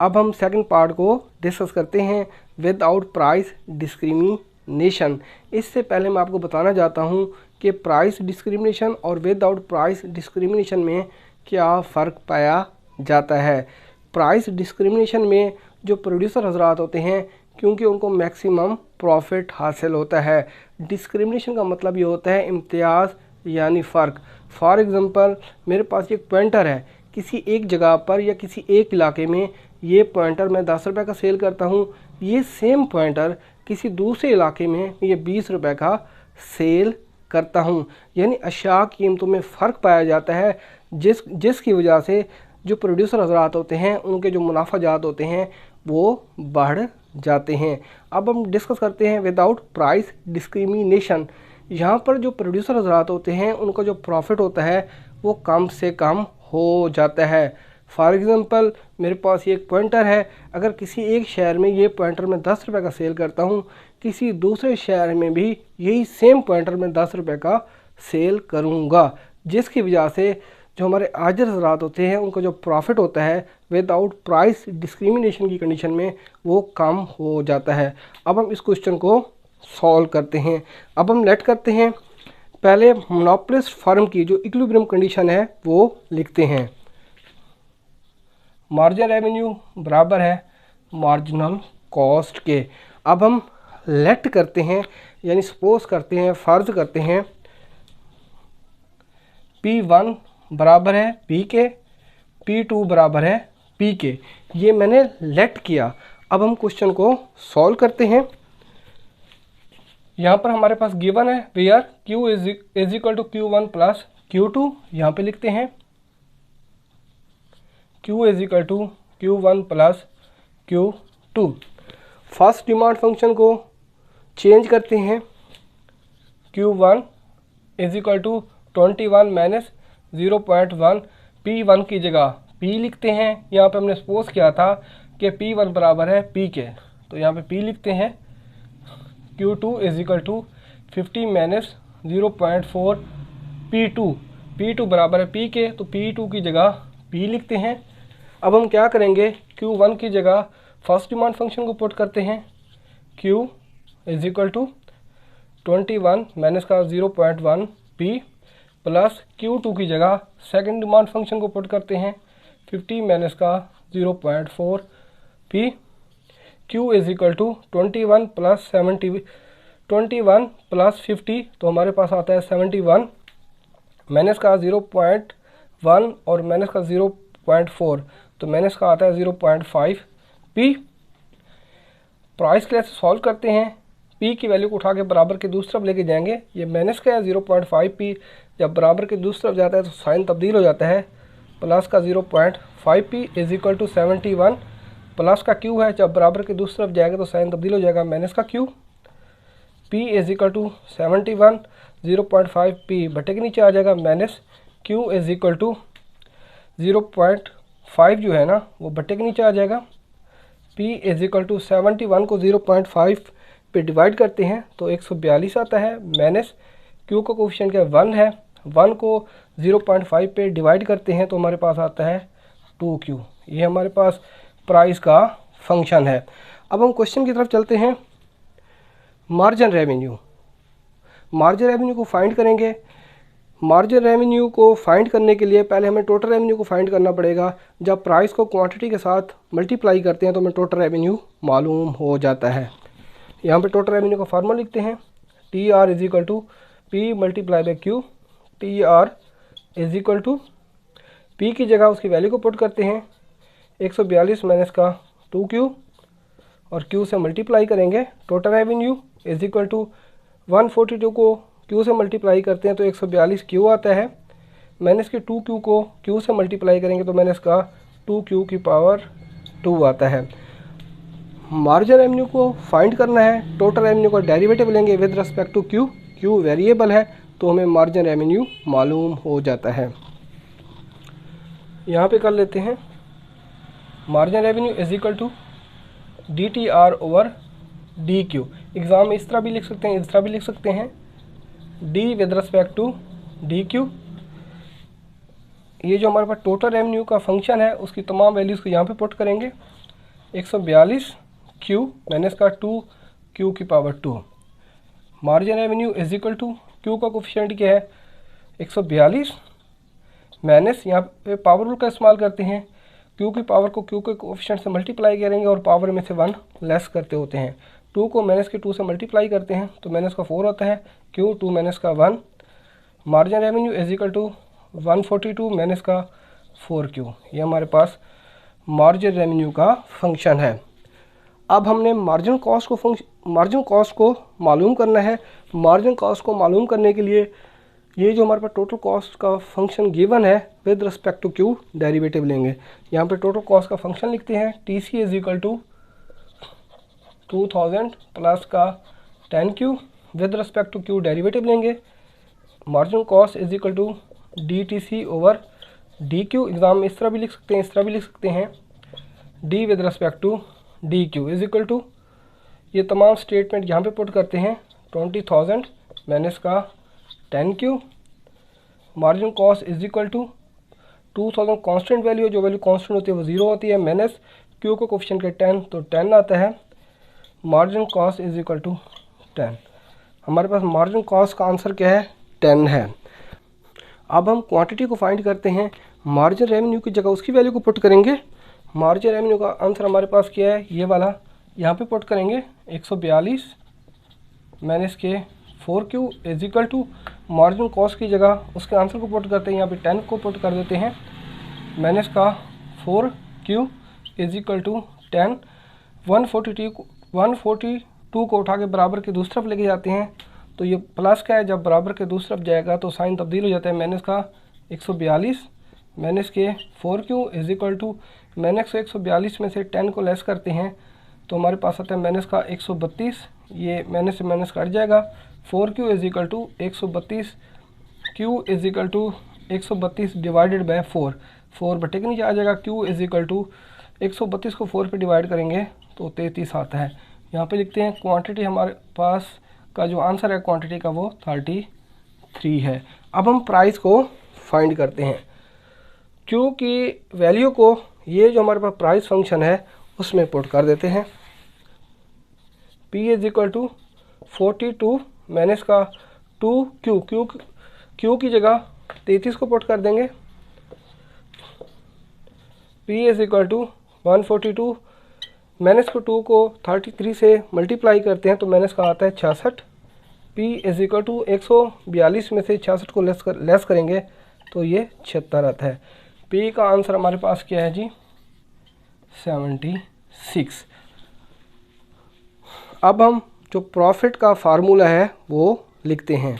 अब हम second part को डिस्कस करते हैं, विदाउट प्राइस डिस्क्रिमिनेशन। इससे पहले मैं आपको बताना चाहता हूं कि प्राइस डिस्क्रिमिनेशन और विदाउट प्राइस डिस्क्रिमिनेशन में क्या फ़र्क पाया जाता है। प्राइस डिस्क्रिमिनेशन में जो प्रोड्यूसर हजरात होते हैं, क्योंकि उनको मैक्सिमम प्रॉफिट हासिल होता है। डिस्क्रिमिनेशन का मतलब ये होता है इम्तियाज़ यानी फ़र्क। फॉर एग्ज़ाम्पल, मेरे पास एक पॉइंटर है, किसी एक जगह पर या किसी एक इलाके में ये पॉइंटर मैं 10 रुपये का सेल करता हूँ, ये सेम पॉइंटर किसी दूसरे इलाके में ये 20 रुपये का सेल करता हूँ। यानी अशिया कीमतों में फ़र्क पाया जाता है, जिसकी वजह से जो प्रोड्यूसर हजरात होते हैं उनके जो मुनाफा जात होते हैं वो बढ़ जाते हैं। अब हम डिस्कस करते हैं विदाउट प्राइस डिस्क्रिमिनेशन। यहाँ पर जो प्रोड्यूसर हजरात होते हैं उनका जो प्रॉफिट होता है वो कम से कम हो जाता है। फॉर एग्ज़ाम्पल, मेरे पास ये एक पॉइंटर है, अगर किसी एक शहर में ये पॉइंटर मैं 10 रुपये का सेल करता हूँ, किसी दूसरे शहर में भी यही सेम पॉइंटर मैं 10 रुपये का सेल करूँगा, जिसकी वजह से जो हमारे आजिर हज़रात होते हैं उनका जो प्रॉफिट होता है विदाउट प्राइस डिस्क्रिमिनेशन की कंडीशन में वो कम हो जाता है। अब हम इस क्वेश्चन को सॉल्व करते हैं। अब हम लेट करते हैं, पहले मोनोपोलिस्ट फर्म की जो इक्विलिब्रियम कंडीशन है वो लिखते हैं। मार्जिन रेवेन्यू बराबर है मार्जिनल कॉस्ट के। अब हम लेट करते हैं, यानी सपोज करते हैं, फ़र्ज़ करते हैं P1 बराबर है P के, P2 बराबर है P के। ये मैंने लेट किया। अब हम क्वेश्चन को सॉल्व करते हैं। यहाँ पर हमारे पास गिवन है where Q is equal to Q1 plus Q2। यहाँ पे लिखते हैं Q is equal to Q1 plus Q2। First demand function को चेंज करते हैं, Q1 is equal to 21 minus 0.1। P1 की जगह P लिखते हैं। यहाँ पे हमने सपोज किया था कि P1 बराबर है P के, तो यहाँ पे P लिखते हैं। Q2 is equal to 50 minus 0.4 P2 बराबर है P के, तो P2 की जगह P लिखते हैं। अब हम क्या करेंगे, Q1 की जगह फर्स्ट डिमांड फंक्शन को पुट करते हैं, Q is equal to 21 minus का 0.1 P प्लस Q2 की जगह सेकंड डिमांड फंक्शन को पुट करते हैं, 50 माइनस का 0.4 P। Q is equal to 21 plus 50, तो हमारे पास आता है 71 माइनस का 0.1 और माइनस का 0.4, तो माइनस का आता है 0.5 P। प्राइस के लिए सॉल्व करते हैं, P की वैल्यू को उठा के बराबर के दूसरी तरफ लेके जाएंगे। ये माइनस का है 0.5 P, जब बराबर के दूसरी तरफ जाता है तो साइन तब्दील हो जाता है, प्लस का 0.5 P is equal to 71 plus का Q है, जब बराबर के दूसरी तरफ जाएगा तो साइन तब्दील हो जाएगा माइनस का Q। P is equal to 71, 0.5 P बटे के नीचे आ जाएगा, minus Q is equal to 0.5 जो है ना वो बटे के नीचे आ जाएगा। P इज इक्वल टू 71 को 0.5 पे डिवाइड करते हैं तो 142 आता है, माइनस Q का कोफिशिएंट क्या 1 है, 1 को 0.5 पे डिवाइड करते हैं तो हमारे पास आता है 2Q। ये हमारे पास प्राइस का फंक्शन है। अब हम क्वेश्चन की तरफ चलते हैं। मार्जिन रेवेन्यू को फाइंड करेंगे। मार्जिन रेवेन्यू को फाइंड करने के लिए पहले हमें टोटल रेवेन्यू को फाइंड करना पड़ेगा। जब प्राइस को क्वांटिटी के साथ मल्टीप्लाई करते हैं तो हमें टोटल रेवेन्यू मालूम हो जाता है। यहाँ पे टोटल रेवेन्यू का फार्मूला लिखते हैं, TR is equal to P multiply by Q। TR is equal to P की जगह उसकी वैल्यू को पुट करते हैं, 142 माइनस का 2Q और Q से मल्टीप्लाई करेंगे। Total revenue is equal to 142 को Q से मल्टीप्लाई करते हैं तो 142 Q आता है, माइनस के 2Q को Q से मल्टीप्लाई करेंगे तो माइनस का 2Q की पावर 2 आता है। मार्जिन रेवेन्यू को फाइंड करना है, टोटल रेवेन्यू का डेरिवेटिव लेंगे with respect to Q variable है तो हमें मार्जिन रेवेन्यू मालूम हो जाता है। यहाँ पे कर लेते हैं, margin revenue is equal to DTR over DQ। Exam में इस तरह भी लिख सकते हैं, इस तरह भी लिख सकते हैं, D with respect to DQ। ये जो हमारे पास टोटल रेवेन्यू का फंक्शन है उसकी तमाम वैल्यूज़ को यहाँ पे पुट करेंगे, 142 क्यू माइनस का 2 क्यू की power 2। Margin revenue is equal to Q का कोफिशिएंट क्या है 142 माइनस, यहाँ पे पावर रूल का इस्तेमाल करते हैं, क्यू की पावर को क्यू के कोफिशिएंट से मल्टीप्लाई करेंगे और पावर में से 1 लेस करते होते हैं। 2 को माइनस के 2 से मल्टीप्लाई करते हैं तो माइनस का 4 होता है, क्यू 2 माइनस का 1। Margin revenue is equal to 142 minus का 4 क्यू। ये हमारे पास मार्जिन रेवेन्यू का फंक्शन है। अब हमने मार्जिन कॉस्ट को मालूम करना है। मार्जिन कॉस्ट को मालूम करने के लिए ये जो हमारे पास टोटल कॉस्ट का फंक्शन गिवन है with respect to Q derivative लेंगे। यहाँ पे टोटल कॉस्ट का फंक्शन लिखते हैं, T C is equal to 2000 plus का 10 Q, with respect to Q derivative लेंगे। Margin cost is equal to D T C over D Q. Exam में इस तरह भी लिख सकते हैं, इस तरह भी लिख सकते हैं, D with respect to D Q is equal to, ये तमाम स्टेटमेंट यहाँ पे पुट करते हैं 20,000 माइनस का 10 Q. Margin cost is equal to 2000 constant value है, जो वैल्यू कांस्टेंट होती है वो 0 होती है, माइनस क्यू को कोफिशिएंट के 10 तो 10 आता है। Margin cost is equal to 10। हमारे पास मार्जिन कॉस्ट का आंसर क्या है 10 है। अब हम क्वांटिटी को फाइंड करते हैं। मार्जिन रेवेन्यू की जगह उसकी वैल्यू को पुट करेंगे। मार्जिन रेवेन्यू का आंसर हमारे पास क्या है, ये वाला यहाँ पे पुट करेंगे 142 माइनस के 4 Q is equal to, margin cost की जगह उसके आंसर को पुट करते हैं, यहाँ पे 10 को पुट कर देते हैं, माइनस का 4 क्यू इज इक्वल टू 10। 142 को उठा के बराबर के दूसरी तरफ लेके जाते हैं तो ये प्लस का है, जब बराबर के दूसरी तरफ जाएगा तो साइन तब्दील हो जाता है, माइनस का 142 माइनस के 4 Q is equal to, minus 142 में से 10 को लेस करते हैं तो हमारे पास आता है माइनस का 132, ये माइनस से माइनस कट जाएगा। 4 Q is equal to 132, Q is equal to 132 divided by 4, 4 बटे के नीचे आ जाएगा। क्यू इज इक्वल टू 132 को 4 पे डिवाइड करेंगे तो 33 आता है। यहाँ पे लिखते हैं क्वांटिटी हमारे पास का जो आंसर है क्वांटिटी का वो 33 है। अब हम प्राइस को फाइंड करते हैं। क्यू की वैल्यू को ये जो हमारे पास प्राइस फंक्शन है उसमें पुट कर देते हैं। P is equal to 42 minus का 2 क्यू की जगह 33 को पुट कर देंगे। P is equal to 142 minus को 2 को 33 से मल्टीप्लाई करते हैं तो माइनस का आता है 66। P इज इक्वल टू 142 में से 66 को लेस करेंगे तो ये 76 आता है। P का आंसर हमारे पास क्या है जी 76। अब हम जो प्रॉफिट का फार्मूला है वो लिखते हैं।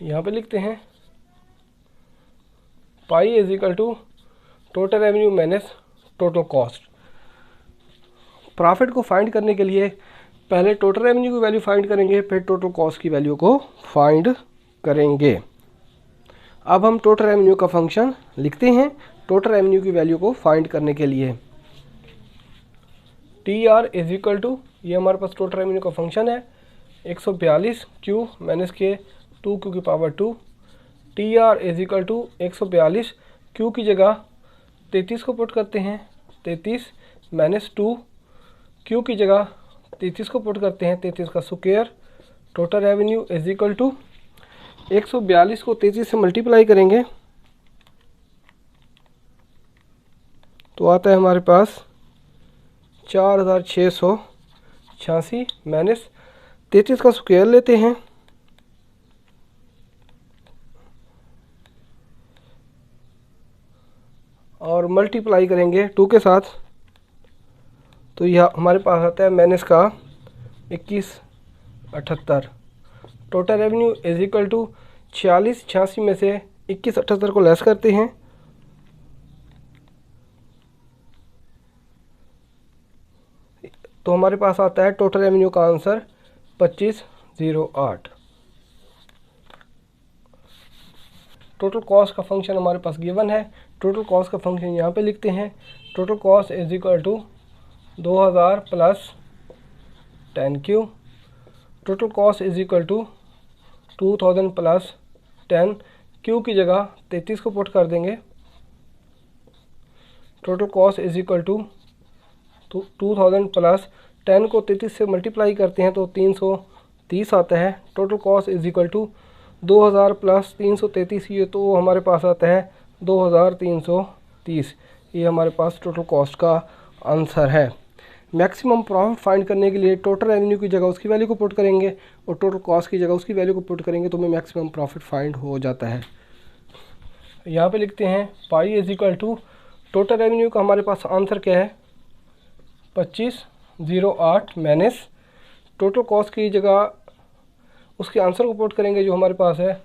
यहाँ पे लिखते हैं pi is equal to total revenue minus total cost. Profit को फाइंड करने के लिए पहले टोटल रेवेन्यू की वैल्यू फाइंड करेंगे, फिर टोटल कॉस्ट की वैल्यू को फाइंड करेंगे। अब हम टोटल रेवेन्यू का फंक्शन लिखते हैं टोटल रेवेन्यू की वैल्यू को फाइंड करने के लिए। T R is equal to, ये हमारे पास टोटल रेवेन्यू का फंक्शन है, 142 क्यू माइनस के 2 क्यू की power 2। T R is equal to 142 Q की जगह 33 को पुट करते हैं, 33 माइनस 2 क्यू की जगह 33 को पुट करते हैं, 33 का square. Total revenue is equal to 142 को 33 से मल्टीप्लाई करेंगे तो आता है हमारे पास 4686 माइनस 33 का स्क्वायर लेते हैं और मल्टीप्लाई करेंगे 2 के साथ तो यह हमारे पास आता है माइनस का 2178। Total revenue is equal to 4686 में से 2178 को लेस करते हैं तो हमारे पास आता है टोटल रेवेन्यू का आंसर 2508। टोटल कॉस्ट का फंक्शन हमारे पास गिवन है। टोटल कॉस्ट का फंक्शन यहाँ पे लिखते हैं, total cost is equal to 2000 plus 10 Q. Total cost is equal to 2000 plus 10 Q की जगह 33 को पुट कर देंगे। Total cost is equal to 2000 plus 10 को 33 से मल्टीप्लाई करते हैं तो 330 आता है। Total cost is equal to 2000 plus 333, ये तो हमारे पास आता है 2330। ये हमारे पास टोटल कॉस्ट का आंसर है। मैक्सिमम प्रॉफिट फाइंड करने के लिए टोटल रेवेन्यू की जगह उसकी वैल्यू को पुट करेंगे और टोटल कॉस्ट की जगह उसकी वैल्यू को पुट करेंगे तो हमें मैक्सिमम प्रॉफिट फाइंड हो जाता है। यहाँ पे लिखते हैं pi is equal to total revenue का हमारे पास आंसर क्या है 2508 माइनस टोटल कॉस्ट की जगह उसके आंसर को पुट करेंगे जो हमारे पास है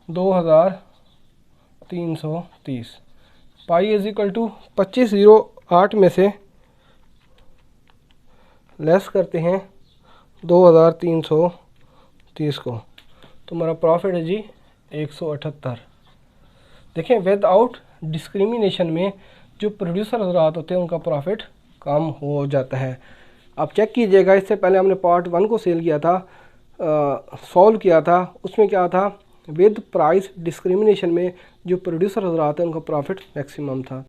2330। पाई इज इक्वल टू 2508 में से लेस करते हैं 2330 को, तो हमारा प्रॉफिट है जी 178। देखें विदाउट डिस्क्रिमिनेशन में जो प्रोड्यूसर हजरात होते हैं उनका प्रॉफिट कम हो जाता है। आप चेक कीजिएगा, इससे पहले हमने पार्ट 1 को सेल किया था, सॉल्व किया था, उसमें क्या था विद प्राइस डिस्क्रिमिनेशन में जो प्रोड्यूसर हजरात हैं उनका प्रॉफिट मैक्सिमम था।